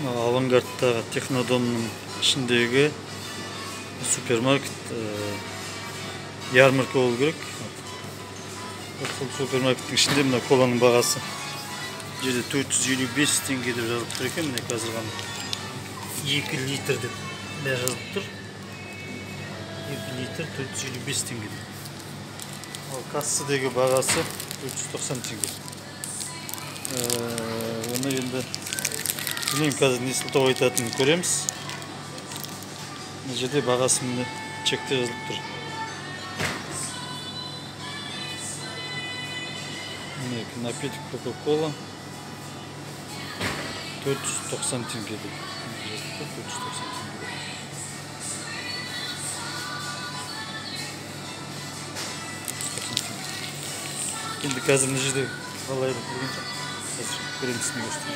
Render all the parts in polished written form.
Авангардтағы Технодомның ішіндегі супермаркет ярмарка болу керек. Сол супермаркеттің ішінде мына коланың бағасы жерде 455 теңге деп жазылып тұр екен. Міне қазір ғана 2 литр деп жазылып тұр. 2 литр 455 теңге. Ал кассадегі бағасы 490 теңге. Оны енді білмеймін, қазір не сылтау айтатынын көреміз. Мына жерде бағасы міне чекте жазылып тұр. Напиток Кока-Кола 490 теңге деп жазылып тұр. 490 теңге. Енді қазір мына жерде қалай білген жоқ. Қазір көреміз не көрсетіп.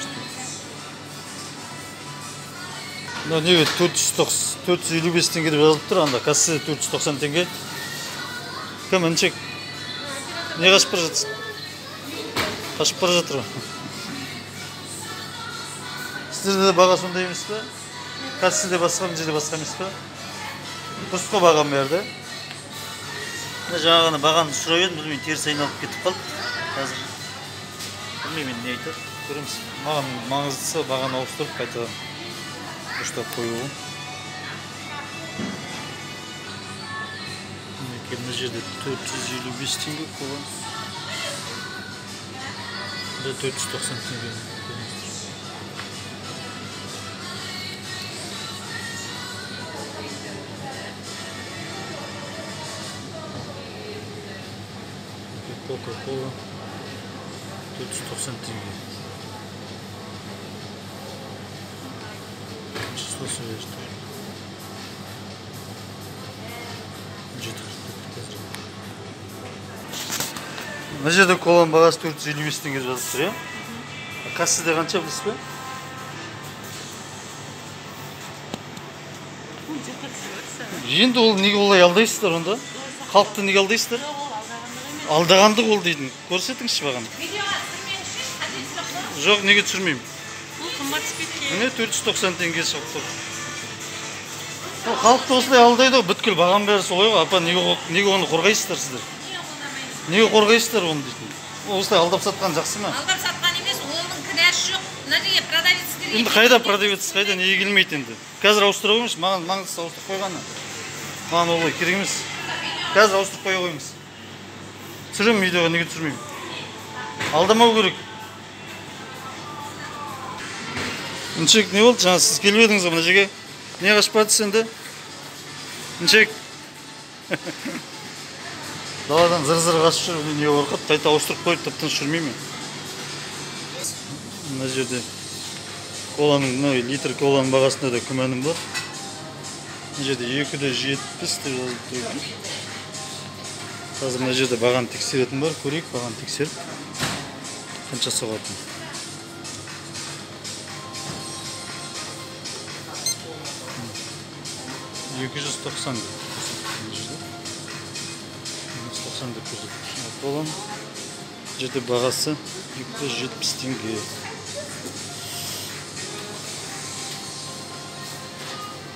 Мына неге 455 теңге деп жазылып тұр, анда кассада 490 теңге. Кім інчек? Не қашып бара жатсың? Қашып бара жатыр ғой. Сіздерде де баға сондай емес пе? Кассада басқа, мына жерде басқа емес пе? Дұрыс қой бағам бәрі. Жаңағыны бағаны сұрап едім, білмеймін, теріс айналып кетіп қалды. Қазір білмеймін не айтады. Көреміз. Маған маңыздысы бағаны ауыстырып қайтадан дұрыстап қоюы. Мына жерде 455 теңге қолан. 490 теңге. Кока-Кола 490 теңге. Число сөйлешті. Мына жерде коланың бағасы 455 теңге жазып тұр, кассада қанша білесіз бе? Енді ол неге олай алдайсыздар онда? Халықты неге алдайсыздар? Алдағандық ол дейдің. Көрсетіңізші бағаны. Жоқ, неге түсірмеймін? Міне 490 теңге шығып тұр. Халықты осылай алдайды ғой, бүткіл баған бәрі солай ғой. Апа, неге оны қорғайсыздар сіздер? Неге қорғайсыздар оны дейсің? Осылай алдап сатқан жақсы ма? Алдап сатқан емес, оның кінәсі жоқ. Мына жерге продавец керек. Енді қайда продавец, қайда неге келмейді енді? Қазір ауыстыра қойыңыз, маған маңыздысы ауыстырып қойғаны. Маған олай керек емес. Қазір ауыстырып қоя қойыңыз. Түсірем видеоға, неге түсірмеймін? Алдамау керек. Інчек, не болды? Жаңа сіз келіп едіңіз мына жерге. Не қашып бардыңыз енді? Інчек. Даладан зыр-зыр қашып жүр, не қорқып, қайта ауыстырып қойып, таптан жүрмейме. Мына жерде коланың, литр коланың бағасында да күмәнім бар. Мына жерде 270 деп жазылып тұр. Қазір мына жерде бағаны тексеретін бар, көрейік, бағаны тексеріп. Қанша соғатын. $290 деп. 290 деп көрсетіп. Коланың жерде бағасы 270 теңге.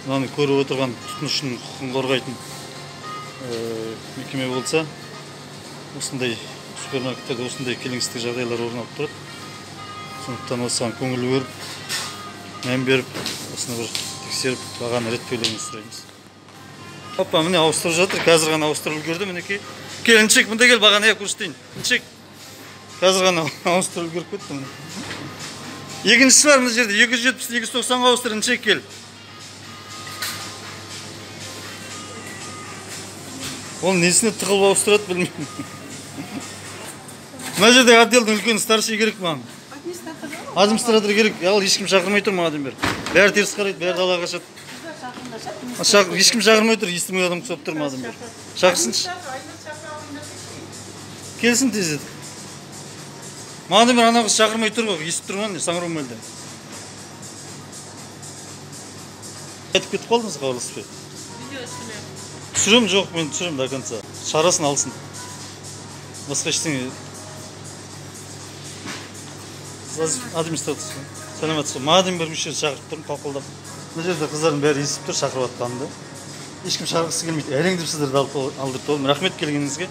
Мынаны көріп отырған тұтынушының құқығын қорғайтын мекеме болса, осындай супермаркеттерде осындай келеңсіздік жағдайлар орын алып тұрады. Сондықтан осыған көңіл бөліп, мән беріп, осыны бір тексеріп, бағаны реттеулерін сұраймыз. Опа, міне ауыстырып жатыр, қазір ғана ауыстырып үлгерді, мінекей. Кел, інчек, мында кел, бағаны көрсетейін. Інчек, қазір ғана ауыстырып үлгеріп кетті. Екіншісі бар мына жерде, 270-290-ға ауыстыр, інчек кел. Ол несіне тығылып ауыстырады білмеймін. Мына жерде отделдің үлкен старший керек маған. Администратор керек. Ал ешкім шақырмай тұр маған бер. Бәрі теріс қарайды, бәрі далаға қашады. Ешкім шақырмай тұр, естімей адам құсап тұр маған бер. Шақырсыншы. Келсін тезет. Маған бер ана қыз шақырмай тұр ғой, естіп тұрған, саңырау мәлде. Айтып кетіп қалдыңыз қабылыспай. Түсірем жоқ, мен түсірем до конца. Шарасын алсын. Басқа ештеңе. Администрация. Саламатсыз. Мадам бір мүшесі шақырып тұрмын, қалқылдап. Мына жерде қыздардың бәрі естіп тұр, шақырып жатқанымды. Ешкім шақырғысы келмейді. Әрең деп сіздерді алдырып толдым. Рахмет келгеніңізге.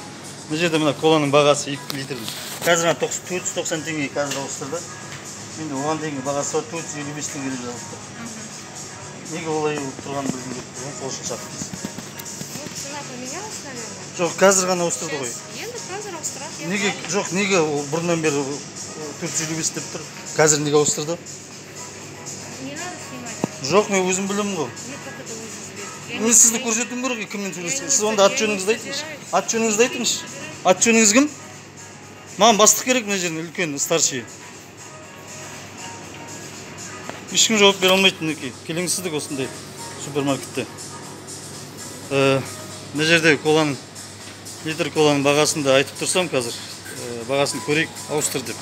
Мына жерде мына коланың бағасы 2 литрдің. Қазір 490 теңге қазір ауыстырды. Енді оған дейінгі бағасы 455 теңге деп жазып тұр. Неге олай болып тұрғанын білгім келіп тұрған, сол үшін шақырдыңыз. Цена поменялась, наверное. Жоқ, қазір ғана ауыстырды ғой. Енді қазір ауыстырады. Неге, жоқ, неге бұрыннан бері 455 деп тұр. Қазір неге ауыстырды? Не надо снимать. Жоқ, мен өзім білемін ғой. Мне как это известно. Мен сізді көрсетуім керек, кіммен сөйлескен. Сіз онда ат жөніңізді айтыңызшы. Ат жөніңізді айтыңызшы. Ат жөніңіз кім? Маған бастық керек мына жеріне, үлкен, старший. Ешкім жауап бере алмайды мінекей. Келеңсіздік осындай супермаркетте. Мына жерде коланың, литр коланың бағасында айтып тұрсам қазір, бағасын көрейік, ауыстыр деп.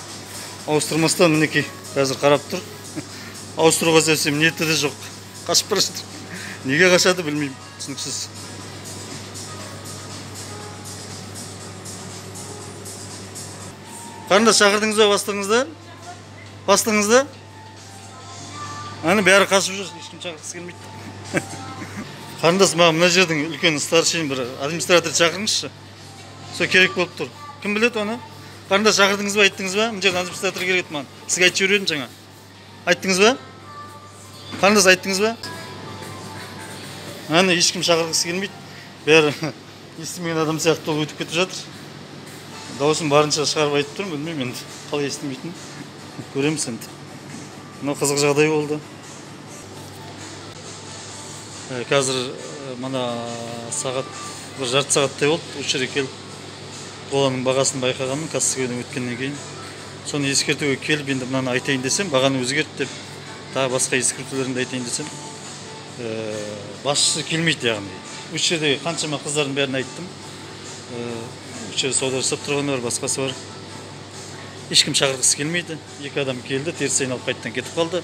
Ауыстырмастан мінекей қазір қарап тұр. Ауыстыруға сөзсем ниеті де жоқ. Қашып бара жатыр. Неге қашады білмеймін, түсініксіз. Қарындас, шақырдыңыз ба бастығыңызды? Бастығыңызды? Аны бәрі қашып жүр, ешкім шақырғысы келмейді. Қарындас, маған мына жердің үлкен старшийін бір администратор шақырыңызшы. Сол керек болып тұр. Кім біледі оны? Қарындас, шақырдыңыз ба, айттыңыз ба? Мына жердің администратор керек еді маған. Сізге айтып жібердім жаңа. Айттыңыз ба? Қарындас, айттыңыз ба? Аны ешкім шақырғысы келмейді. Бәрі естімеген адам сияқты өтіп кетіп жатыр. Дауысын барынша шығарып айтып тұрмын, білмеймін енді қалай естімейтін. Көреміз енді. Мынау қызық жағдай болды. Қазір мына сағат бір жарты сағаттай болды. Осы жерге келіп қоланың бағасын байқағанмын кассадан өткеннен кейін. Соны ескертуге келіп енді мынаны айтайын десем, бағаны өзгерт деп, тағы басқа ескертулерімді айтайын десем, басшысы келмейді яғни. Осы жердегі қаншама қыздардың бәрін айттым. Осы жерде сауда жасап тұрғаны бар, басқасы бар. Ешкім шақырғысы келмейді. 2 адам келді, теріс айналып қайттан кетіп қалды.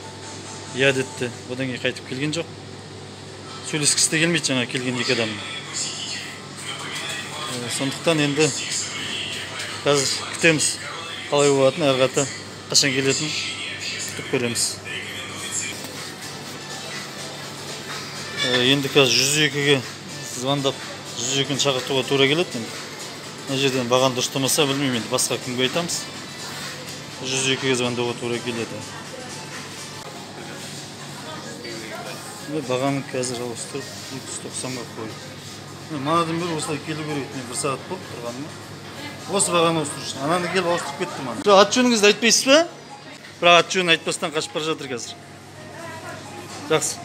Я деді, одан кейін қайтып келген жоқ. Сөйлескісі де келмейді жаңа келген 2 адам. Сондықтан енді қазір күтеміз. Қалай болатыны, әрі қарата қашан келетінін күтіп көреміз. Енді қазір 102-ге звондап 102-ні шақыртуға тура келеді. Мына жерден баған дұрыстамаса білмеймін, енді басқа кімге айтамыз. 102-ге звондауға тура келеді. Бағаны қазір ауыстырып 290-ға қойып. Манадан бері осылай келу керек, мен 1 сағат болып тұрғаныма. Осы бағаны ауыстырушын. Ананы келіп ауыстырып кетті мана. Ат жөніңізді айтпайсыз ба? Бірақ ат жөнін айтпастан қашып бара жатыр қазір. Жақсы.